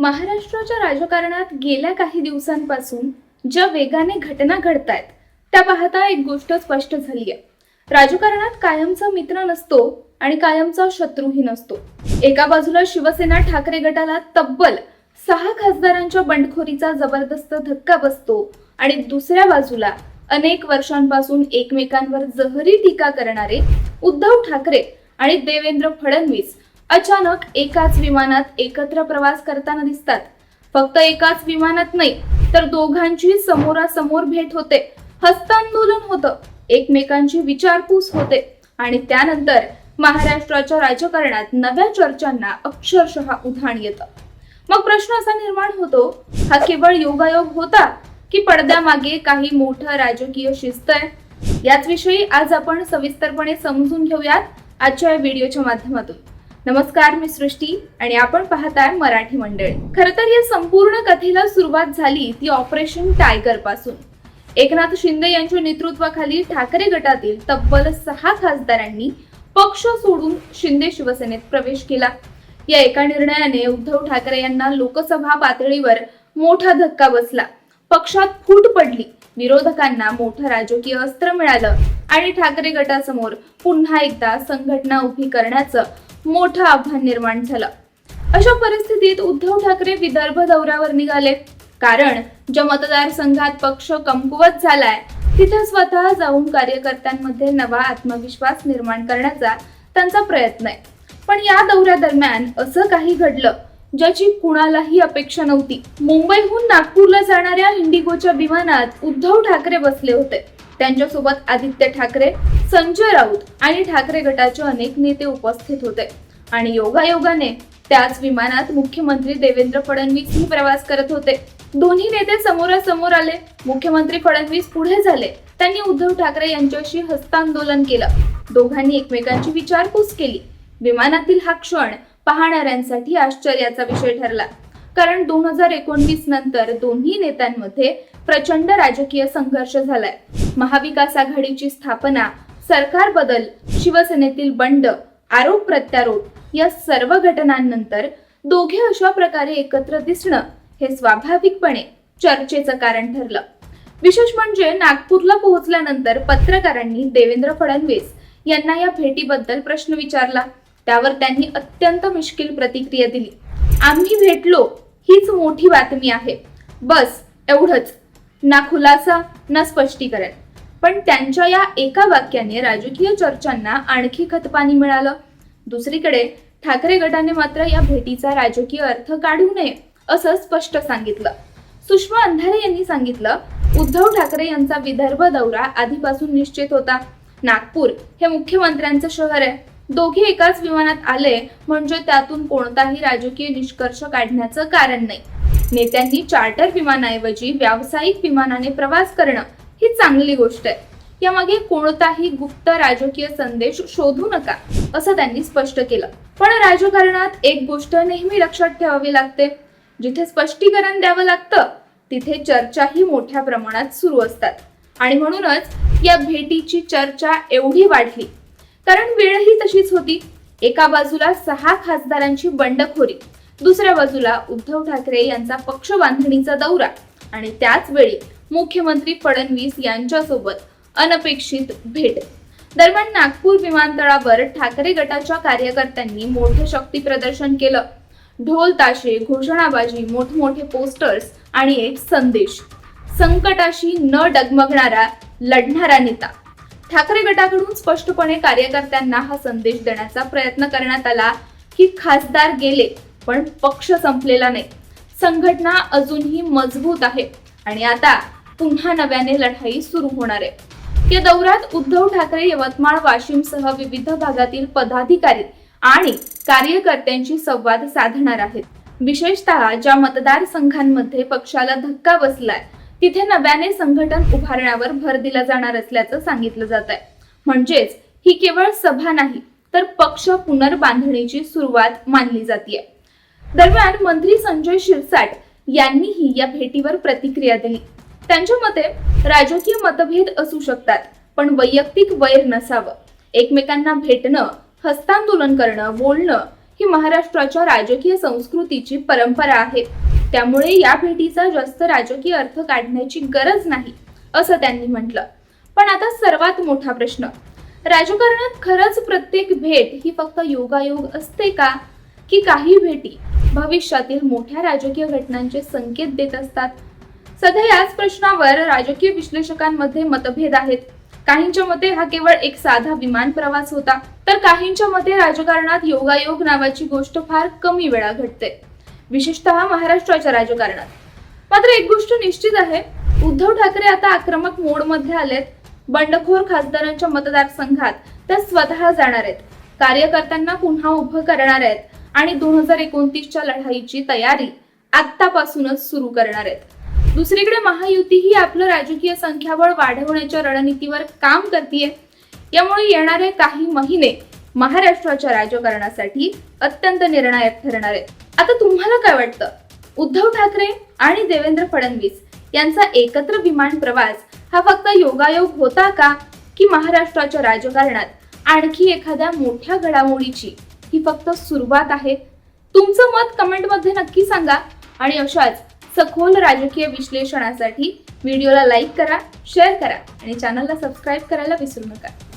महाराष्ट्राच्या राजकारणात गेल्या काही दिवसांपासून ज्या वेगाने घटना घडतायत त्या पाहता एक गोष्ट स्पष्ट झाली आहे. राजकारणात कायमचा मित्र नसतो आणि कायमचा शत्रूही नसतो. एका बाजूला शिवसेना ठाकरे गटाला तब्बल 6 खासदारांच्या बंडखोरीचा जबरदस्त धक्का बसतो आणि दुसऱ्या बाजूला अनेक वर्षांपासून एकमेकांवर जहरी टीका करणारे उद्धव ठाकरे आणि देवेंद्र फडणवीस अचानक एकाच विमानात एकत्र प्रवास करताना दिसतात. फक्त एकाच विमानात नाही तर दोघांची समोरासमोर भेट होते, हस्तांदोलन होतं, एकमेकांची विचारपूस होते आणि त्यानंतर महाराष्ट्राच्या राजकारणात नव्या चर्चांना अक्षरशः उधाण येतं. मग प्रश्न असा निर्माण होतो, हा केवळ योगायोग होता की पडद्यामागे काही मोठं राजकीय शिस्त आहे? याच विषयी आज आपण सविस्तरपणे समजून घेऊयात आजच्या व्हिडिओच्या माध्यमातून. नमस्कार, मी सृष्टी आणि आपण पाहताय मराठी मंडळी. खरं तर या संपूर्ण कथेला सुरुवात झाली ती ऑपरेशन टायगर पासून. एकनाथ शिंदे यांच्या नेतृत्वाखाली ठाकरे गटातील तब्बल 6 खासदारांनी पक्ष सोडून शिंदे शिवसेनेत प्रवेश केला. या एका निर्णयाने उद्धव ठाकरे यांना लोकसभा पातळीवर मोठा धक्का बसला. पक्षात फूट पडली, विरोधकांना मोठं राजकीय अस्त्र मिळालं आणि ठाकरे गटासमोर पुन्हा एकदा संघटना उभी करण्याचं मोठं आव्हान निर्माण झालं. अशा परिस्थितीत उद्धव ठाकरे विदर्भ दौऱ्यावर निघाले. कारण ज्या मतदारसंघात पक्ष कमकुवत झालाय तिथे स्वतः जाऊन कार्यकर्त्यांमध्ये नवा आत्मविश्वास निर्माण करण्याचा त्यांचा प्रयत्न आहे. पण या दौऱ्यादरम्यान असं काही घडलं ज्याची कुणालाही अपेक्षा नव्हती. मुंबईहून नागपूरला जाणाऱ्या इंडिगोच्या विमानात उद्धव ठाकरे बसले होते. त्यांच्यासोबत आदित्य ठाकरे, संजय राऊत आणि ठाकरे गटाचे अनेक नेते उपस्थित होते आणि योगायोगाने त्याच विमानात मुख्यमंत्री देवेंद्र फडणवीसही प्रवास करत होते. दोन्ही नेते समोरासमोर आले. मुख्यमंत्री फडणवीस पुढे झाले. त्यांनी उद्धव ठाकरे यांच्याशी हस्तांदोलन केलं. दोघांनी एकमेकांची विचारपूस केली. विमानातील हा क्षण पाहणाऱ्यांसाठी आश्चर्याचा विषय ठरला. कारण 2019 नंतर दोन्ही नेत्यांमध्ये प्रचंड राजकीय संघर्ष झालाय. महाविकास आघाडीची स्थापना, सरकार बदल, शिवसेनेतील बंड, आरोप प्रत्यारोप या सर्व घटनांनंतर दोघे अशा प्रकारे एकत्र दिसणं हे स्वाभाविकपणे चर्चेचं कारण ठरलं. विशेष म्हणजे नागपूरला पोहोचल्यानंतर पत्रकारांनी देवेंद्र फडणवीस यांना या भेटीबद्दल प्रश्न विचारला. त्यावर त्यांनी अत्यंत मिश्किल प्रतिक्रिया दिली. आम्ही भेटलो हीच मोठी बातमी आहे, बस एवढंच. ना खुलासा ना स्पष्टीकरण. पण त्यांच्या या एका वाक्याने राजकीय चर्चांना आणखी खतपाणी मिळालं. दुसरीकडे ठाकरे गटाने मात्र या भेटीचा राजकीय अर्थ काढू नये असं स्पष्ट सांगितलं. सुषमा अंधारे यांनी सांगितलं, उद्धव ठाकरे यांचा विदर्भ दौरा आधीपासून निश्चित होता. नागपूर हे मुख्यमंत्र्यांचं शहर आहे. दोघे एकाच विमानात आले म्हणजे त्यातून कोणताही राजकीय निष्कर्ष काढण्याचं कारण नाही. नेत्यांनी चार्टर विमानाऐवजी व्यावसायिक विमानाने प्रवास करणं ही चांगली गोष्ट आहे. यामागे कोणताही गुप्त राजकीय संदेश शोधू नका असं त्यांनी स्पष्ट केलं. पण राजकारणात एक गोष्ट नेहमी लक्षात ठेवावी लागते, जिथे स्पष्टीकरण द्यावं लागतं तिथे चर्चाही मोठ्या प्रमाणात सुरू असतात. आणि म्हणूनच या भेटीची चर्चा एवढी वाढली कारण वेळही तशीच होती. एका बाजूला 6 खासदारांची बंडखोरी, दुसऱ्या बाजूला उद्धव ठाकरे यांचा पक्ष बांधणीचा दौरा आणि त्याच वेळी मुख्यमंत्री फडणवीस यांच्यासोबत अनपेक्षित भेट. दरम्यान नागपूर विमानतळावर ठाकरे गटाच्या कार्यकर्त्यांनी मोठे शक्ती प्रदर्शन केलं. ढोल ताशे, घोषणाबाजी, मोठमोठे पोस्टर्स आणि एक संदेश, संकटाशी न डगमगणारा लढणारा नेता. ठाकरे गटाकडून स्पष्टपणे कार्यकर्त्यांना हा संदेश देण्याचा प्रयत्न करण्यात आला की खासदार गेले पण पक्ष संपलेला नाही. संघटना अजूनही मजबूत आहे आणि आता पुन्हा नव्याने लढाई सुरू होणार आहे. या दौऱ्यात उद्धव ठाकरे यवतमाळ, वाशिमसह विविध भागातील पदाधिकारी आणि कार्यकर्त्यांशी संवाद साधणार आहेत. विशेषतः ज्या मतदारसंघांमध्ये पक्षाला धक्का बसलाय तिथे नव्याने संघटन उभारण्यावर भर दिला जाणार असल्याचं सांगितलं जात आहे. म्हणजेच ही केवळ सभा नाही तर पक्ष पुनर्बांधणीची सुरुवात मानली जाते. दरम्यान मंत्री संजय शिरसाट यांनीही या भेटीवर प्रतिक्रिया दिली. त्यांच्या मते राजकीय मतभेद असू शकतात पण वैयक्तिक वैर नसावं. एकमेकांना भेटणं, हस्तांदोलन करणं, बोलणं ही महाराष्ट्राच्या राजकीय संस्कृतीची परंपरा आहे. त्यामुळे या भेटीचा जास्त राजकीय अर्थ काढण्याची गरज नाही असं त्यांनी म्हटलं. पण आता सर्वात मोठा प्रश्न, राजकारणात खरंच प्रत्येक भेट ही फक्त योगायोग असते का, की काही भेटी भविष्यातील मोठ्या राजकीय घटनांचे संकेत देत असतात? सध्या याच प्रश्नावर राजकीय विश्लेषकांमध्ये मतभेद आहेत. काहींच्या मते हा केवळ एक साधा विमान प्रवास होता, तर काहींच्या मते राजकारणात योगायोग नावाची गोष्ट फार कमी वेळा घडते, विशेषतः महाराष्ट्राच्या राजकारणात. मात्र एक गोष्ट निश्चित आहे, उद्धव ठाकरे आता आक्रमक मोड मध्ये आलेत. बंडखोर खासदारांच्या मतदारसंघात ते स्वतः जाणार आहेत, कार्यकर्त्यांना पुन्हा उभं करणार आहेत आणि 2029च्या लढाईची तयारी आतापासूनच सुरू करणार आहेत. दुसरीकडे महायुती ही आपलं राजकीय संख्याबळ वाढवण्याच्या रणनीतीवर काम करतेय. यामुळे येणारे काही महिने महाराष्ट्राच्या राजकारणासाठी अत्यंत निर्णायक ठरणार आहेत. आता तुम्हाला काय वाटतं? उद्धव ठाकरे आणि देवेंद्र फडणवीस यांचा एकत्र विमान प्रवास हा फक्त योगायोग होता का, की महाराष्ट्राच्या राजकारणात आणखी एखाद्या मोठ्या घडामोडीची ही फक्त सुरुवात आहे? तुमचं मत कमेंटमध्ये नक्की सांगा आणि अशाच सखोल राजकीय विश्लेषणासाठी व्हिडिओला लाईक करा, शेअर करा आणि चॅनलला सबस्क्राईब करायला विसरू नका.